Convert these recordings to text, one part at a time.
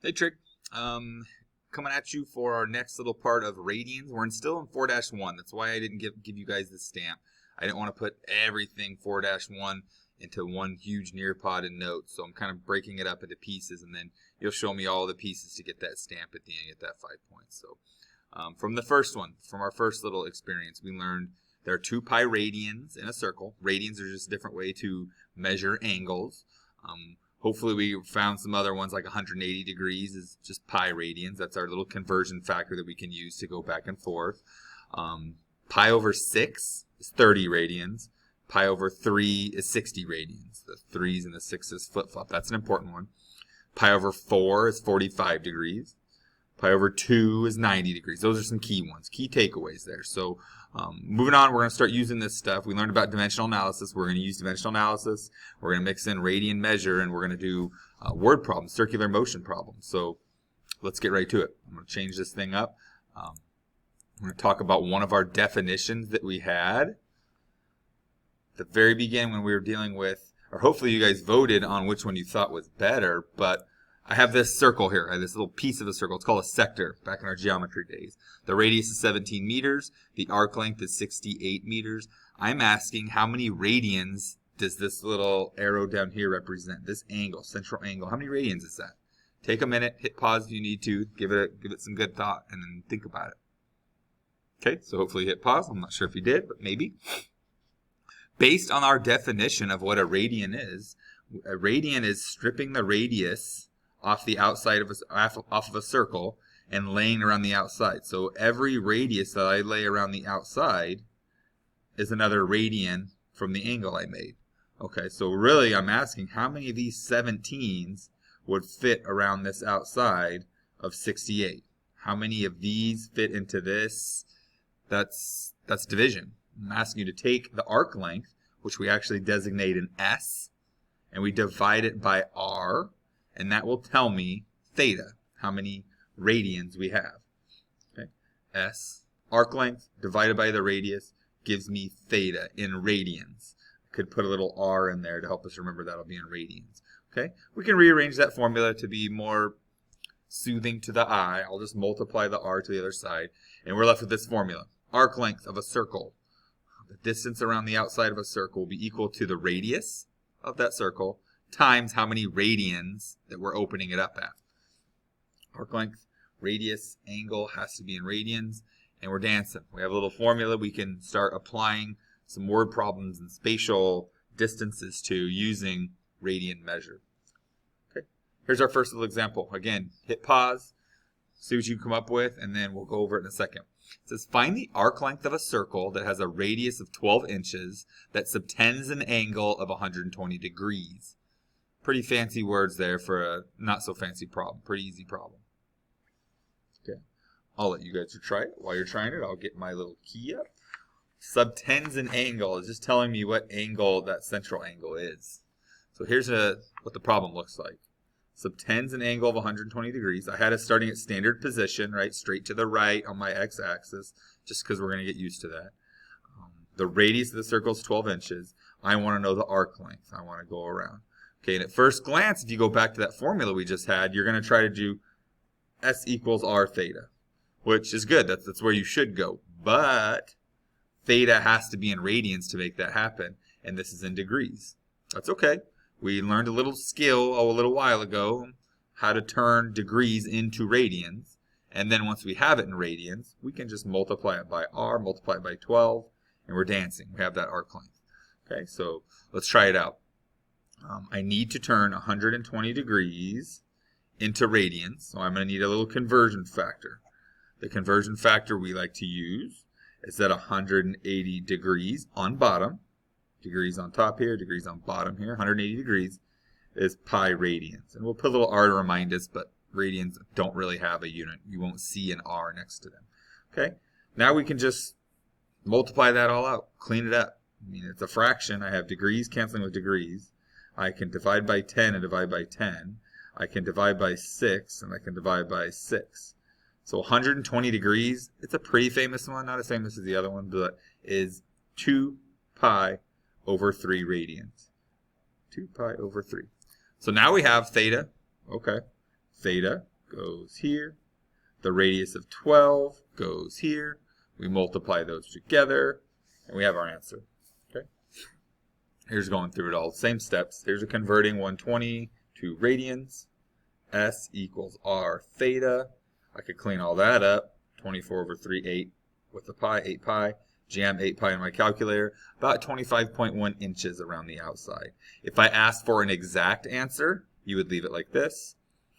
Hey Trick, coming at you for our next little part of radians. We're still in 4-1. That's why I didn't give you guys the stamp. I didn't want to put everything 4-1 into one huge Nearpod and note, so I'm kind of breaking it up into pieces, and then you'll show me all the pieces to get that stamp at the end, get that 5 points. So from the first one, from our first little experience, we learned there are 2 pi radians in a circle. Radians are just a different way to measure angles. Hopefully we found some other ones like 180 degrees is just pi radians. That's our little conversion factor that we can use to go back and forth. Pi over 6 is 30 radians. Pi over 3 is 60 radians. The 3's and the 6's flip-flop. That's an important one. Pi over 4 is 45 degrees. Pi over 2 is 90 degrees. Those are some key ones, key takeaways there. So moving on, we're going to start using this stuff. We learned about dimensional analysis. We're going to use dimensional analysis. We're going to mix in radian measure, and we're going to do word problems, circular motion problems. So let's get right to it. I'm going to change this thing up. I'm going to talk about one of our definitions that we had at the very beginning when we were dealing with, or hopefully you guys voted on which one you thought was better, but I have this circle here. I have this little piece of a circle. It's called a sector back in our geometry days. The radius is 17 meters. The arc length is 68 meters. I'm asking how many radians does this little arrow down here represent? This angle, central angle. How many radians is that? Take a minute, hit pause if you need to, give it some good thought, and then think about it. Okay, so hopefully you hit pause. I'm not sure if you did, but maybe. Based on our definition of what a radian is stripping the radius off the outside of off of a circle and laying around the outside. So every radius that I lay around the outside is another radian from the angle I made. Okay, so really I'm asking how many of these 17s would fit around this outside of 68? How many of these fit into this? That's division. I'm asking you to take the arc length, which we actually designate an S, and we divide it by R, and that will tell me theta, how many radians we have. Okay, S, arc length divided by the radius gives me theta in radians. I could put a little R in there to help us remember that'll be in radians. Okay, we can rearrange that formula to be more soothing to the eye. I'll just multiply the R to the other side, and we're left with this formula. Arc length of a circle, the distance around the outside of a circle, will be equal to the radius of that circle times how many radians that we're opening it up at. Arc length, radius, angle has to be in radians, and we're dancing. We have a little formula we can start applying some word problems and spatial distances to using radian measure. Okay, here's our first little example. Again, hit pause, see what you come up with, and then we'll go over it in a second. It says, find the arc length of a circle that has a radius of 12 inches that subtends an angle of 120 degrees. Pretty fancy words there for a not so fancy problem. Pretty easy problem. Okay, I'll let you guys try it. While you're trying it, I'll get my little key up. Subtends an angle is just telling me what angle that central angle is. So here's what the problem looks like. Subtends an angle of 120 degrees. I had it starting at standard position, right, straight to the right on my x-axis, just because we're going to get used to that. The radius of the circle is 12 inches. I want to know the arc length. I want to go around. Okay, and at first glance, if you go back to that formula we just had, you're going to try to do S equals R theta, which is good. That's where you should go. But theta has to be in radians to make that happen, and this is in degrees. That's okay. We learned a little skill a little while ago, how to turn degrees into radians. And then once we have it in radians, we can just multiply it by R, multiply it by 12, and we're dancing. We have that arc length. Okay, so let's try it out. I need to turn 120 degrees into radians, so I'm going to need a little conversion factor. The conversion factor we like to use is at 180 degrees on bottom. Degrees on top here, degrees on bottom here, 180 degrees is pi radians. And we'll put a little R to remind us, but radians don't really have a unit. You won't see an R next to them. Okay, now we can just multiply that all out, clean it up. I mean, it's a fraction. I have degrees canceling with degrees. I can divide by 10 and divide by 10. I can divide by 6 and I can divide by 6. So 120 degrees, it's a pretty famous one, not as famous as the other one, but is 2 pi over 3 radians. 2 pi over 3. So now we have theta. Okay. Theta goes here. The radius of 12 goes here. We multiply those together, and we have our answer. Okay. Here's going through it all. Same steps. Here's a converting 120 to radians. S equals R theta. I could clean all that up. 24 over 3, 8 with the pi, 8 pi. Jam 8 pi in my calculator. About 25.1 inches around the outside. If I asked for an exact answer, you would leave it like this.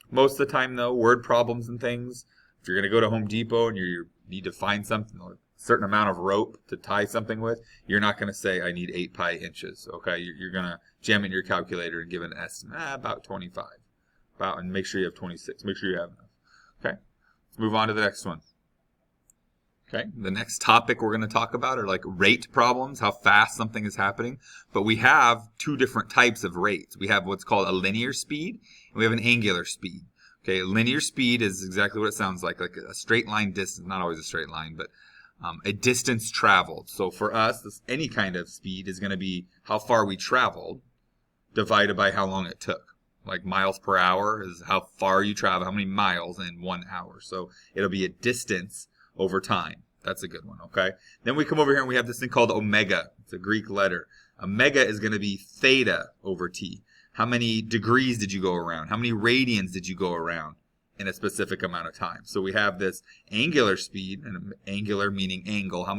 Most of the time, though, word problems and things, if you're going to go to Home Depot and you need to find something, a certain amount of rope to tie something with, you're not going to say, I need 8 pi inches. Okay, you're going to jam it in your calculator and give an estimate, about 25. And make sure you have 26. Make sure you have enough. Okay, let's move on to the next one. Okay, the next topic we're going to talk about are like rate problems, how fast something is happening. But we have two different types of rates. We have what's called a linear speed, and we have an angular speed. Okay, linear speed is exactly what it sounds like a straight line distance, not always a straight line, but a distance traveled. So for us, any kind of speed is going to be how far we traveled divided by how long it took. Like miles per hour is how far you travel, how many miles in 1 hour. So it'll be a distance over time. That's a good one, okay? Then we come over here and we have this thing called omega. It's a Greek letter. Omega is going to be theta over t. How many degrees did you go around? How many radians did you go around in a specific amount of time? So we have this angular speed, and angular meaning angle. How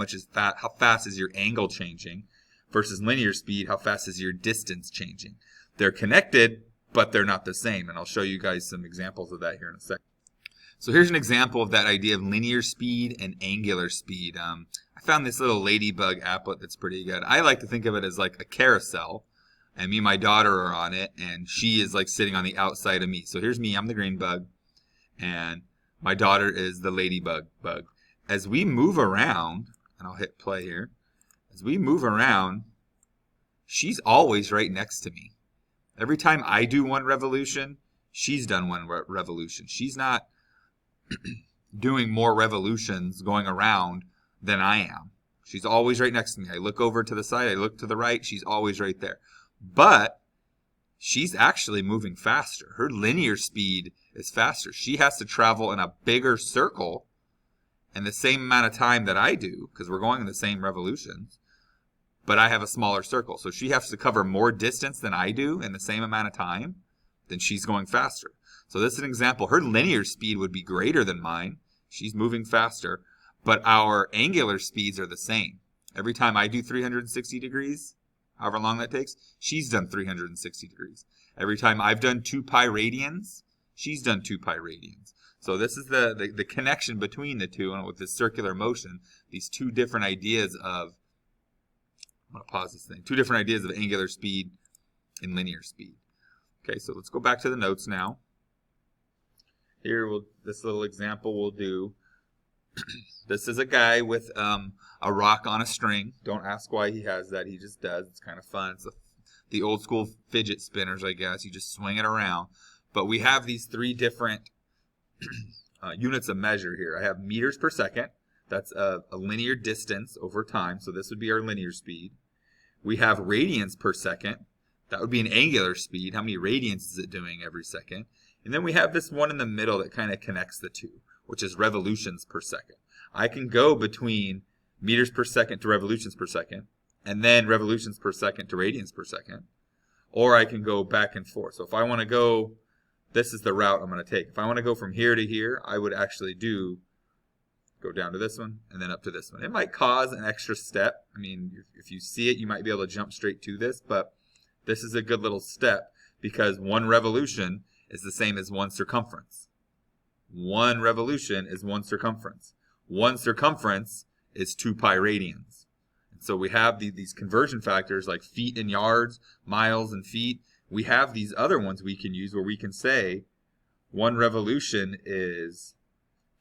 fast is your angle changing? Versus linear speed, how fast is your distance changing? They're connected, but they're not the same. And I'll show you guys some examples of that here in a second. So here's an example of that idea of linear speed and angular speed. I found this little ladybug applet that's pretty good. I like to think of it as like a carousel, and me and my daughter are on it, and she is like sitting on the outside of me. So here's me, I'm the green bug, and my daughter is the ladybug bug. As we move around, and I'll hit play here, as we move around, she's always right next to me. Every time I do one revolution, she's done one revolution. She's not doing more revolutions going around than I am. She's always right next to me. I look over to the side, I look to the right, she's always right there. But she's actually moving faster. Her linear speed is faster. She has to travel in a bigger circle in the same amount of time that I do, because we're going in the same revolutions, but I have a smaller circle. So she has to cover more distance than I do in the same amount of time, then she's going faster. So this is an example. Her linear speed would be greater than mine. She's moving faster, but our angular speeds are the same. Every time I do 360 degrees, however long that takes, she's done 360 degrees. Every time I've done 2 pi radians, she's done 2 pi radians. So this is the connection between the two, and with this circular motion, these two different ideas of, I'm going to pause this thing, two different ideas of angular speed and linear speed. Okay, so let's go back to the notes now. Here, this little example we'll do. This is a guy with a rock on a string. Don't ask why he has that. He just does. It's kind of fun. It's the old school fidget spinners, I guess. You just swing it around. But we have these 3 different units of measure here. I have meters per second. That's a linear distance over time. So this would be our linear speed. We have radians per second. That would be an angular speed. How many radians is it doing every second? And then we have this one in the middle that kind of connects the two, which is revolutions per second. I can go between meters per second to revolutions per second, and then revolutions per second to radians per second. Or I can go back and forth. So if I want to go, this is the route I'm going to take. If I want to go from here to here, I would actually go down to this one and then up to this one. It might cause an extra step. I mean, if you see it, you might be able to jump straight to this, but this is a good little step because one revolution is the same as one circumference. One revolution is one circumference. One circumference is 2 pi radians. And so we have these conversion factors like feet and yards, miles and feet. We have these other ones we can use where we can say one revolution is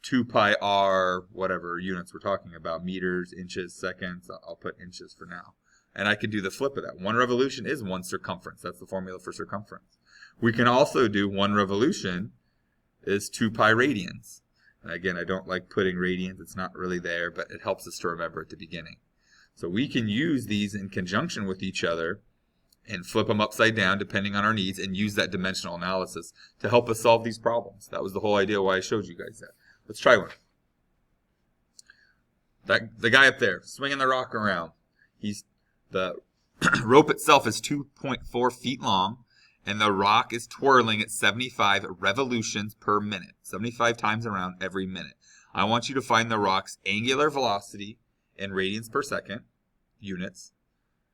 2 pi r, whatever units we're talking about, meters, inches, seconds. I'll put inches for now. And I can do the flip of that. One revolution is one circumference. That's the formula for circumference. We can also do one revolution is 2 pi radians. And again, I don't like putting radians. It's not really there, but it helps us to remember at the beginning. So we can use these in conjunction with each other and flip them upside down depending on our needs and use that dimensional analysis to help us solve these problems. That was the whole idea why I showed you guys that. Let's try one. The guy up there swinging the rock around. The rope itself is 2.4 feet long, and the rock is twirling at 75 revolutions per minute, 75 times around every minute. I want you to find the rock's angular velocity in radians per second, units,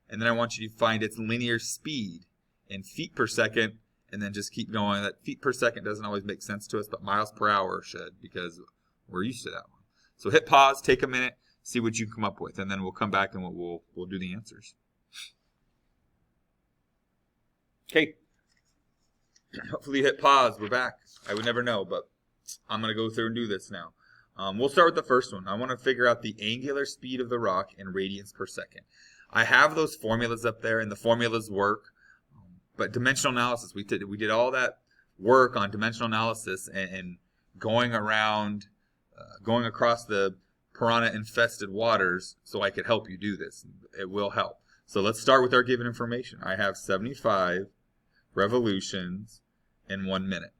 and then I want you to find its linear speed in feet per second, and then just keep going. That feet per second doesn't always make sense to us, but miles per hour should, because we're used to that one. So hit pause, take a minute, see what you come up with, and then we'll come back and we'll do the answers. Okay. Hopefully you hit pause. We're back. I would never know, but I'm going to go through and do this now. We'll start with the first one. I want to figure out the angular speed of the rock in radians per second. I have those formulas up there, and the formulas work. But dimensional analysis, we did all that work on dimensional analysis and going around, going across the piranha-infested waters so I could help you do this. It will help. So let's start with our given information. I have 75 revolutions in 1 minute.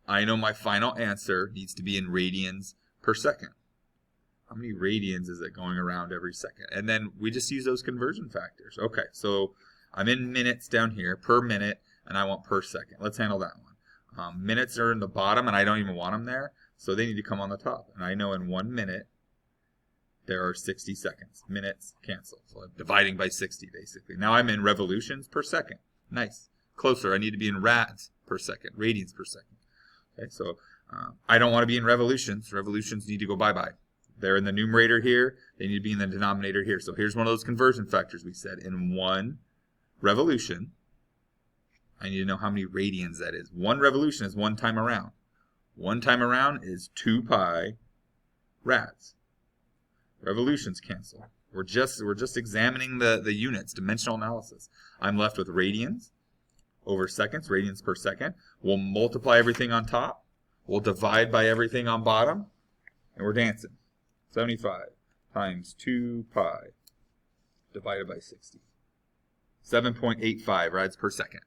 I know my final answer needs to be in radians per second. How many radians is it going around every second? And then we just use those conversion factors. Okay, so I'm in minutes down here, per minute, and I want per second. Let's handle that one. Minutes are in the bottom, and I don't even want them there, so they need to come on the top. And I know in 1 minute, there are 60 seconds. Minutes cancel. So I'm dividing by 60, basically. Now I'm in revolutions per second. Nice. Closer. I need to be in rads per second, radians per second. Okay, so I don't want to be in revolutions. Revolutions need to go bye-bye. They're in the numerator here. They need to be in the denominator here. So here's one of those conversion factors we said. In 1 revolution, I need to know how many radians that is. 1 revolution is 1 time around. 1 time around is 2 pi rads. Revolutions cancel. We're just examining the units, dimensional analysis. I'm left with radians over seconds, radians per second. We'll multiply everything on top. We'll divide by everything on bottom, and we're dancing. 75 times 2 pi divided by 60. 7.85 rads per second.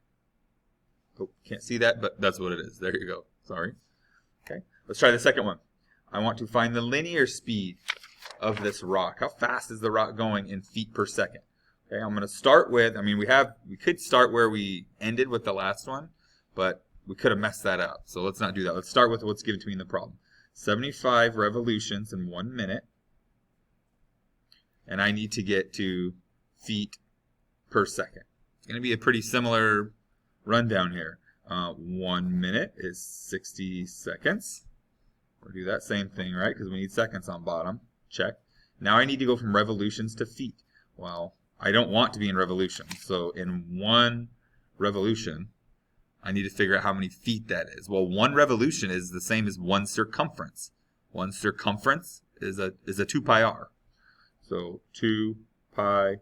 Oh, can't see that, but that's what it is. There you go. Sorry. Okay, let's try the second one. I want to find the linear speed of this rock. How fast is the rock going in feet per second? Okay, I'm going to start with, we could start where we ended with the last one, but we could have messed that up. So let's not do that. Let's start with what's given to me in the problem. 75 revolutions in 1 minute. And I need to get to feet per second. It's going to be a pretty similar rundown here. 1 minute is 60 seconds. We'll do that same thing, right? Because we need seconds on bottom. Check. Now I need to go from revolutions to feet. Well, I don't want to be in revolutions. So in 1 revolution, I need to figure out how many feet that is. Well, 1 revolution is the same as 1 circumference. 1 circumference is a 2 pi r. So 2 pi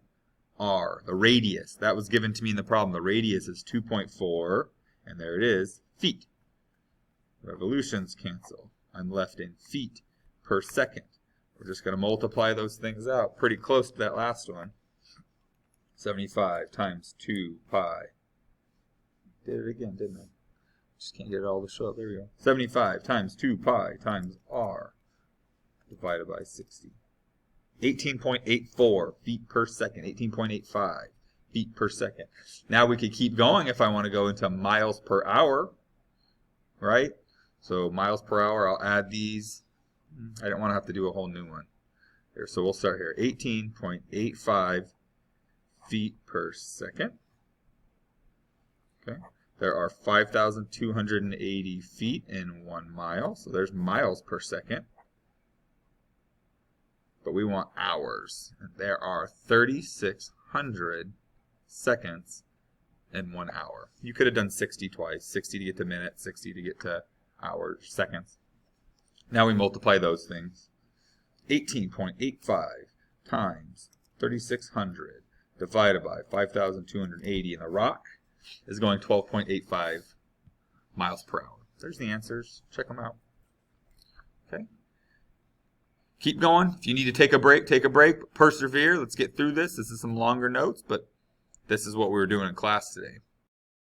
r. The radius, that was given to me in the problem. The radius is 2.4, and there it is, feet. Revolutions cancel. I'm left in feet per second. We're just going to multiply those things out. Pretty close to that last one. 75 times 2 pi. Did it again, didn't I? Just can't get it all to show up. There we go. 75 times 2 pi times r divided by 60. 18.84 feet per second. 18.85 feet per second. Now we could keep going if I want to go into miles per hour. Right? So miles per hour, I'll add these. I don't want to have to do a whole new one. Here, so we'll start here. 18.85 feet per second. Okay. There are 5,280 feet in 1 mile. So there's miles per second. But we want hours. And there are 3,600 seconds in 1 hour. You could have done 60 twice. 60 to get to minutes, 60 to get to hours, seconds. Now we multiply those things. 18.85 times 3,600 divided by 5,280 in the rock is going 12.85 miles per hour. There's the answers. Check them out. Okay. Keep going. If you need to take a break, take a break. Persevere. Let's get through this. This is some longer notes, but this is what we were doing in class today.